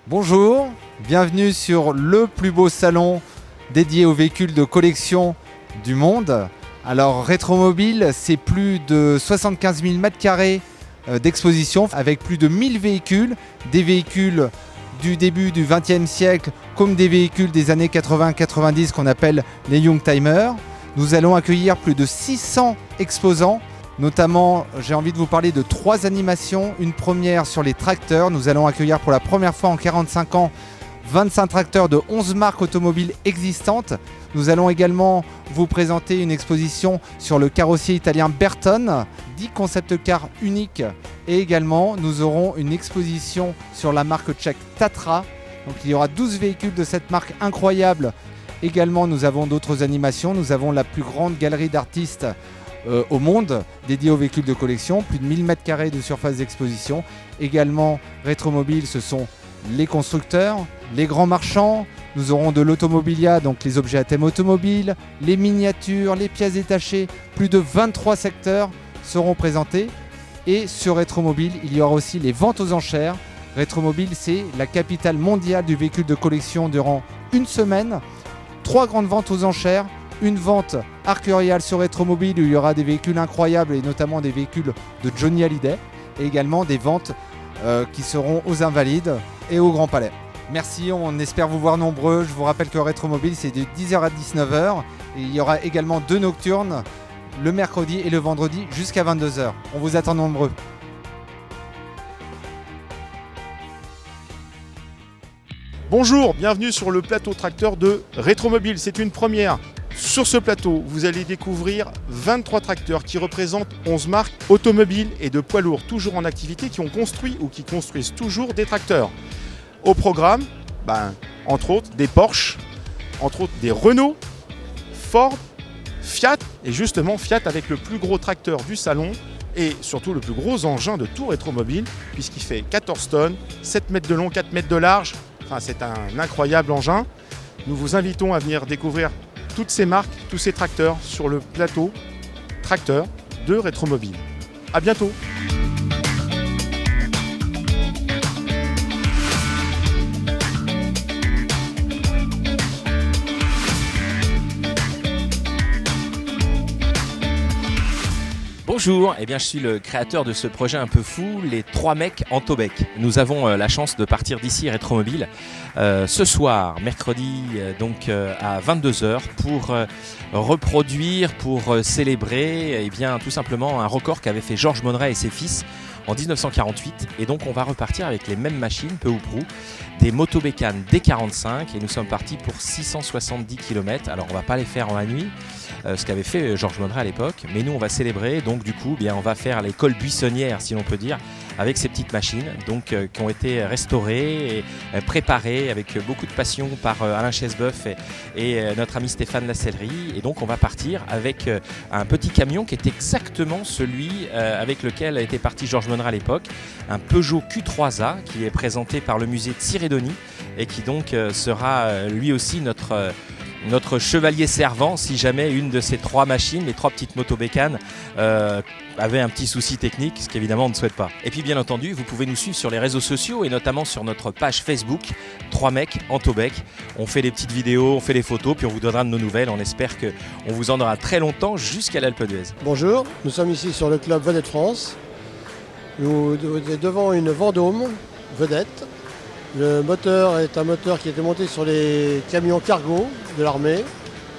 Bonjour, bienvenue sur le plus beau salon dédié aux véhicules de collection du monde. Alors Rétromobile, c'est plus de 75 000 m² d'exposition avec plus de 1000 véhicules, des véhicules du début du XXe siècle comme des véhicules des années 80-90 qu'on appelle les Youngtimers. Nous allons accueillir plus de 600 exposants. Notamment, j'ai envie de vous parler de 3 animations. Une première sur les tracteurs. Nous allons accueillir pour la première fois en 45 ans 25 tracteurs de 11 marques automobiles existantes. Nous allons également vous présenter une exposition sur le carrossier italien Bertone, 10 concept cars uniques. Et également, nous aurons une exposition sur la marque tchèque Tatra. Donc, il y aura 12 véhicules de cette marque incroyable. Également, nous avons d'autres animations. Nous avons la plus grande galerie d'artistes au monde dédié aux véhicules de collection, plus de 1000 m² de surface d'exposition. Également, Rétromobile, ce sont les constructeurs, les grands marchands. Nous aurons de l'automobilia, donc les objets à thème automobile, les miniatures, les pièces détachées. Plus de 23 secteurs seront présentés. Et sur Rétromobile, il y aura aussi les ventes aux enchères. Rétromobile, c'est la capitale mondiale du véhicule de collection durant une semaine. 3 grandes ventes aux enchères. Une vente arcuriale sur Rétromobile où il y aura des véhicules incroyables et notamment des véhicules de Johnny Hallyday. Et également des ventes qui seront aux Invalides et au Grand Palais. Merci, on espère vous voir nombreux. Je vous rappelle que Rétromobile, c'est de 10h à 19h. Et il y aura également 2 nocturnes le mercredi et le vendredi jusqu'à 22h. On vous attend nombreux. Bonjour, bienvenue sur le plateau tracteur de Rétromobile. C'est une première. Sur ce plateau, vous allez découvrir 23 tracteurs qui représentent 11 marques automobiles et de poids lourds toujours en activité qui ont construit ou qui construisent toujours des tracteurs. Au programme, entre autres des Porsche, entre autres des Renault, Ford, Fiat et justement Fiat avec le plus gros tracteur du salon et surtout le plus gros engin de tout Rétromobile puisqu'il fait 14 tonnes, 7 mètres de long, 4 mètres de large. Enfin, c'est un incroyable engin. Nous vous invitons à venir découvrir toutes ces marques, tous ces tracteurs sur le plateau tracteur de Rétromobile. À bientôt. Bonjour, je suis le créateur de ce projet un peu fou, les 3 mecs en Taubec. Nous avons la chance de partir d'ici Rétromobile ce soir, mercredi, à 22h pour reproduire, pour célébrer tout simplement un record qu'avaient fait Georges Monneret et ses fils en 1948. Et donc on va repartir avec les mêmes machines, peu ou prou, des Motobécanes D45 et nous sommes partis pour 670 km. Alors on va pas les faire en la nuit, ce qu'avait fait Georges Monneret à l'époque, mais nous on va célébrer, donc du coup on va faire l'école buissonnière si l'on peut dire, avec ces petites machines qui ont été restaurées et préparées avec beaucoup de passion par Alain Chesboeuf et notre ami Stéphane Lacellerie. Et donc on va partir avec un petit camion qui est exactement celui avec lequel a été parti Georges Monneret à l'époque, un Peugeot Q3A qui est présenté par le musée de Sirédonie et qui donc sera lui aussi notre chevalier servant si jamais une de ces 3 machines, les 3 petites motobécanes, avait un petit souci technique, ce qu'évidemment on ne souhaite pas. Et puis bien entendu, vous pouvez nous suivre sur les réseaux sociaux et notamment sur notre page Facebook, 3 mecs en Taubec. On fait des petites vidéos, on fait des photos, puis on vous donnera de nos nouvelles. On espère qu'on vous en aura très longtemps jusqu'à l'Alpe d'Huez. Bonjour, nous sommes ici sur le club Vedette France. Nous sommes devant une Vendôme Vedette. Le moteur est un moteur qui a été monté sur les camions cargo de l'armée.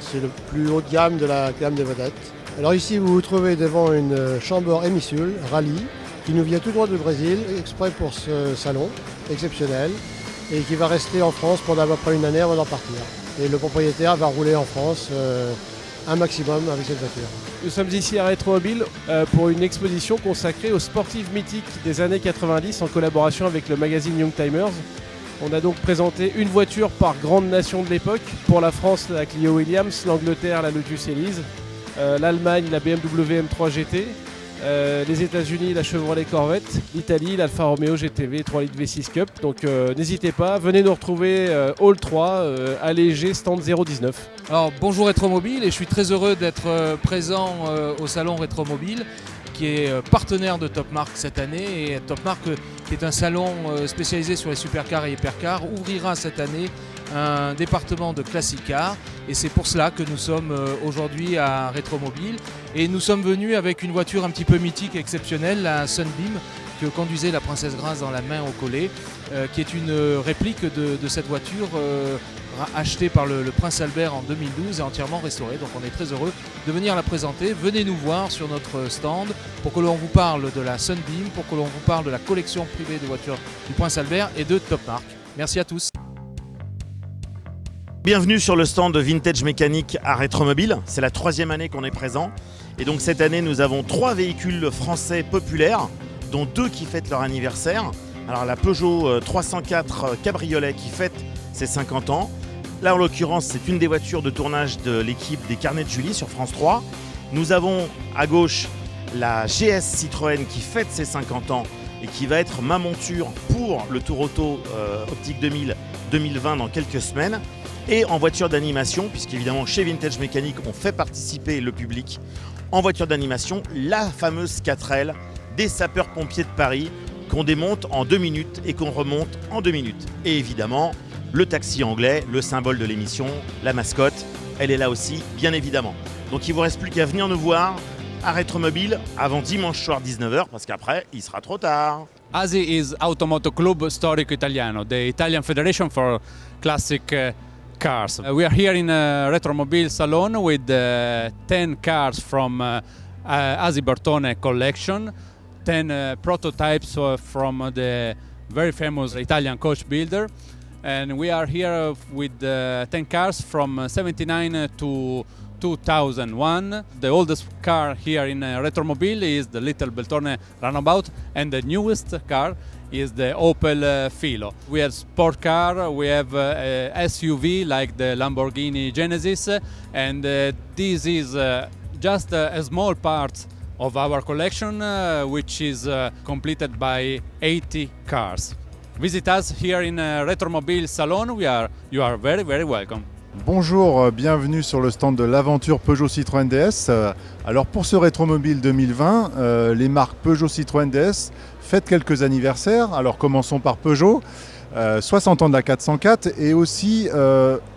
C'est le plus haut de gamme de la gamme des vedettes. Alors ici, vous vous trouvez devant une Chambord Émissule Rallye qui nous vient tout droit du Brésil, exprès pour ce salon exceptionnel et qui va rester en France pendant à peu près une année avant d'en partir. Et le propriétaire va rouler en France un maximum avec cette voiture. Nous sommes ici à Rétromobile pour une exposition consacrée aux sportives mythiques des années 90 en collaboration avec le magazine Youngtimers. On a donc présenté une voiture par grande nation de l'époque. Pour la France, la Clio Williams, l'Angleterre, la Lotus Elise, l'Allemagne, la BMW M3 GT, les États-Unis, la Chevrolet Corvette, l'Italie, l'Alfa Romeo GTV 3 litres V6 Cup. Donc n'hésitez pas, venez nous retrouver Hall 3, allégé, stand 019. Alors bonjour Rétromobile et je suis très heureux d'être présent au salon Rétromobile qui est partenaire de Top Mark cette année. Et Top Mark, qui est un salon spécialisé sur les supercars et hypercars, ouvrira cette année un département de Classic Car. Et c'est pour cela que nous sommes aujourd'hui à Rétromobile. Et nous sommes venus avec une voiture un petit peu mythique et exceptionnelle, la Sunbeam, que conduisait la Princesse Grace dans la main au collet, qui est une réplique de cette voiture achetée par le Prince Albert en 2012 et entièrement restaurée. Donc on est très heureux de venir la présenter. Venez nous voir sur notre stand pour que l'on vous parle de la Sunbeam, pour que l'on vous parle de la collection privée de voitures du Prince Albert et de Top Mark. Merci à tous. Bienvenue sur le stand de Vintage Mécanique à Rétromobile. C'est la 3e année qu'on est présent. Et donc cette année, nous avons 3 véhicules français populaires, dont 2 qui fêtent leur anniversaire. Alors la Peugeot 304 Cabriolet qui fête ses 50 ans. Là en l'occurrence, c'est une des voitures de tournage de l'équipe des Carnets de Julie sur France 3. Nous avons à gauche la GS Citroën qui fête ses 50 ans et qui va être ma monture pour le Tour Auto Optique 2020 dans quelques semaines. Et en voiture d'animation, puisqu'évidemment chez Vintage Mécanique, on fait participer le public. En voiture d'animation, la fameuse 4L des sapeurs-pompiers de Paris qu'on démonte en 2 minutes et qu'on remonte en 2 minutes. Et évidemment, le taxi anglais, le symbole de l'émission, la mascotte, elle est là aussi, bien évidemment. Donc il ne vous reste plus qu'à venir nous voir à Rétromobile avant dimanche soir 19h, parce qu'après, il sera trop tard. ASI is Automoto Club Storico Italiano, the Italian Federation for Classic cars. We are here in a Retromobile salon with 10 cars from ASI Bertone collection, 10 prototypes from the very famous Italian coach builder, and we are here with 10 cars from 79 to 2001. The oldest car here in Retromobile is the Little Bertone Runabout, and the newest car is the Opel Filo. We have sport car, we have SUV like the Lamborghini Genesis, and this is just a small part of our collection, which is completed by 80 cars. Visit us here in Retromobile Salon. You are very, very welcome. Bonjour, bienvenue sur le stand de l'aventure Peugeot Citroën DS. Alors pour ce Rétromobile 2020, les marques Peugeot Citroën DS fêtent quelques anniversaires. Alors commençons par Peugeot, 60 ans de la 404 et aussi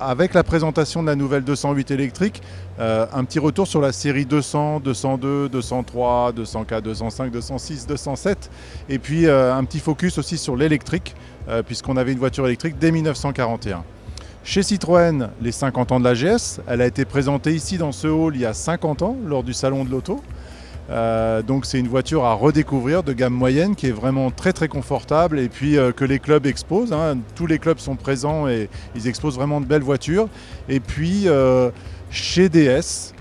avec la présentation de la nouvelle 208 électrique, un petit retour sur la série 200, 202, 203, 204, 205, 206, 207 et puis un petit focus aussi sur l'électrique puisqu'on avait une voiture électrique dès 1941. Chez Citroën, les 50 ans de la GS, elle a été présentée ici dans ce hall il y a 50 ans lors du salon de l'auto. Donc c'est une voiture à redécouvrir de gamme moyenne qui est vraiment très très confortable et puis que les clubs exposent. Tous les clubs sont présents et ils exposent vraiment de belles voitures. Et puis chez DS,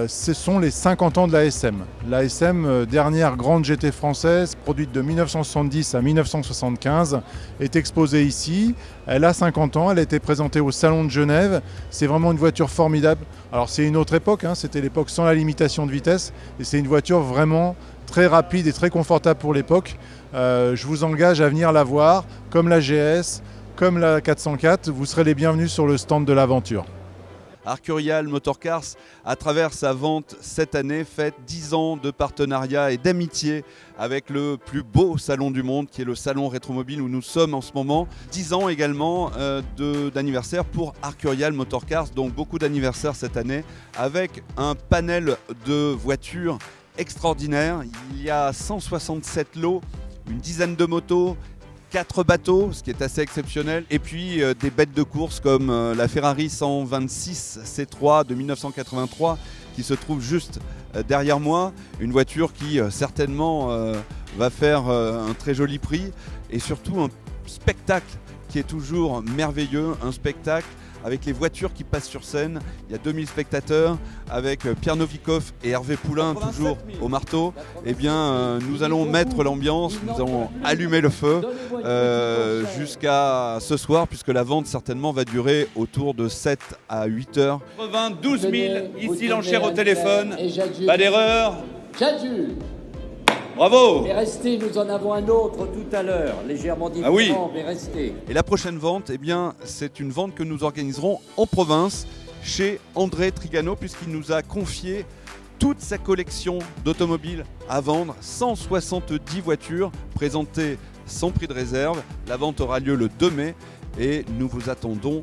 ce sont les 50 ans de la SM. La SM, dernière grande GT française, produite de 1970 à 1975, est exposée ici. Elle a 50 ans, elle a été présentée au Salon de Genève. C'est vraiment une voiture formidable. Alors c'est une autre époque, c'était l'époque sans la limitation de vitesse. Et c'est une voiture vraiment très rapide et très confortable pour l'époque. Je vous engage à venir la voir, comme la GS, comme la 404. Vous serez les bienvenus sur le stand de l'aventure. Arcurial Motorcars, à travers sa vente cette année, fête 10 ans de partenariat et d'amitié avec le plus beau salon du monde, qui est le salon Rétromobile où nous sommes en ce moment. 10 ans également d'anniversaire pour Arcurial Motorcars, donc beaucoup d'anniversaires cette année, avec un panel de voitures extraordinaires. Il y a 167 lots, une dizaine de motos, 4 bateaux, ce qui est assez exceptionnel, et puis des bêtes de course comme la Ferrari 126 C3 de 1983 qui se trouve juste derrière moi, une voiture qui certainement va faire un très joli prix et surtout un spectacle qui est toujours merveilleux, un spectacle avec les voitures qui passent sur scène. Il y a 2000 spectateurs avec Pierre Novikov et Hervé Poulain toujours au marteau. Eh bien, nous allons mettre l'ambiance, nous allons allumer le feu jusqu'à ce soir, puisque la vente certainement va durer autour de 7 à 8 heures. 12 000, ici l'enchère au téléphone, pas d'erreur. Bravo! Mais restez, nous en avons un autre tout à l'heure, légèrement différent, mais restez. Et la prochaine vente, eh bien, c'est une vente que nous organiserons en province chez André Trigano, puisqu'il nous a confié toute sa collection d'automobiles à vendre, 170 voitures présentées sans prix de réserve. La vente aura lieu le 2 mai et nous vous attendons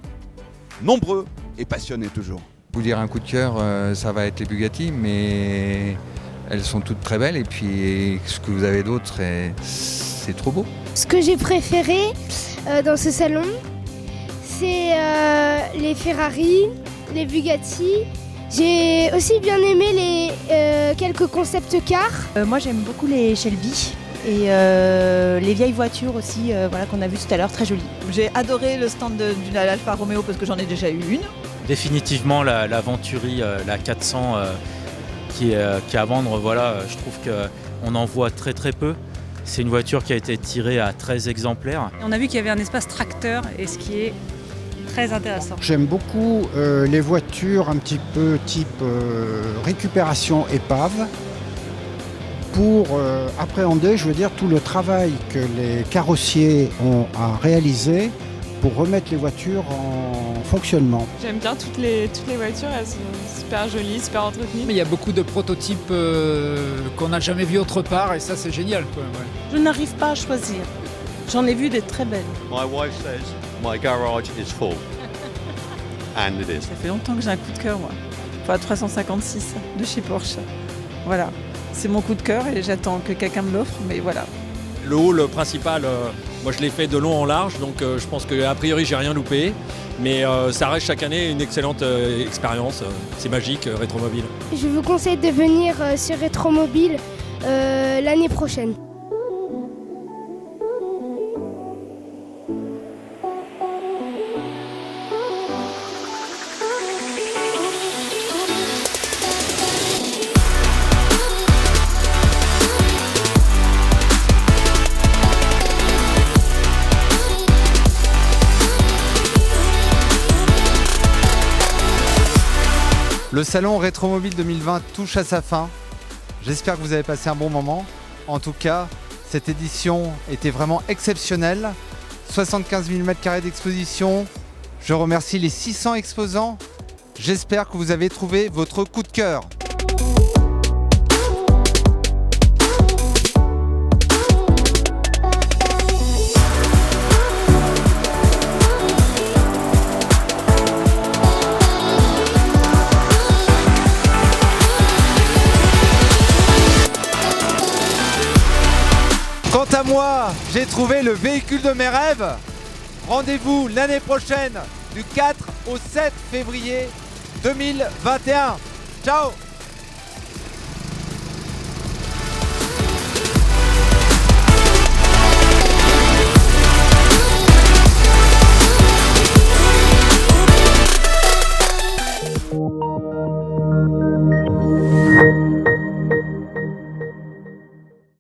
nombreux et passionnés toujours. Vous dire un coup de cœur, ça va être les Bugatti, mais elles sont toutes très belles et puis ce que vous avez d'autre, c'est trop beau. Ce que j'ai préféré dans ce salon, c'est les Ferrari, les Bugatti. J'ai aussi bien aimé les quelques concept cars. Moi j'aime beaucoup les Shelby et les vieilles voitures aussi voilà, qu'on a vues tout à l'heure, très jolies. J'ai adoré le stand de l'Alfa Romeo parce que j'en ai déjà eu une. Définitivement la Venturi, la 400 qui est à vendre, voilà, je trouve qu'on en voit très très peu. C'est une voiture qui a été tirée à 13 exemplaires. On a vu qu'il y avait un espace tracteur et ce qui est très intéressant. J'aime beaucoup les voitures un petit peu type récupération épave pour appréhender, je veux dire, tout le travail que les carrossiers ont à réaliser pour remettre les voitures en fonctionnement. J'aime bien toutes les voitures, elles sont super jolies, super entretenues. Il y a beaucoup de prototypes qu'on n'a jamais vus autre part et ça c'est génial, quoi. Ouais. Je n'arrive pas à choisir. J'en ai vu des très belles. My wife says my garage is full. And it is. Ça fait longtemps que j'ai un coup de cœur, moi. Pour la 356 de chez Porsche. Voilà. C'est mon coup de cœur et j'attends que quelqu'un me l'offre, mais voilà. Le hall principal, moi je l'ai fait de long en large, donc je pense qu'a priori j'ai rien loupé. Mais ça reste chaque année une excellente expérience. C'est magique, Rétromobile. Je vous conseille de venir sur Rétromobile l'année prochaine. Le salon Rétromobile 2020 touche à sa fin. J'espère que vous avez passé un bon moment. En tout cas, cette édition était vraiment exceptionnelle. 75 000 m² d'exposition. Je remercie les 600 exposants. J'espère que vous avez trouvé votre coup de cœur. Quant à moi, j'ai trouvé le véhicule de mes rêves. Rendez-vous l'année prochaine du 4 au 7 février 2021. Ciao!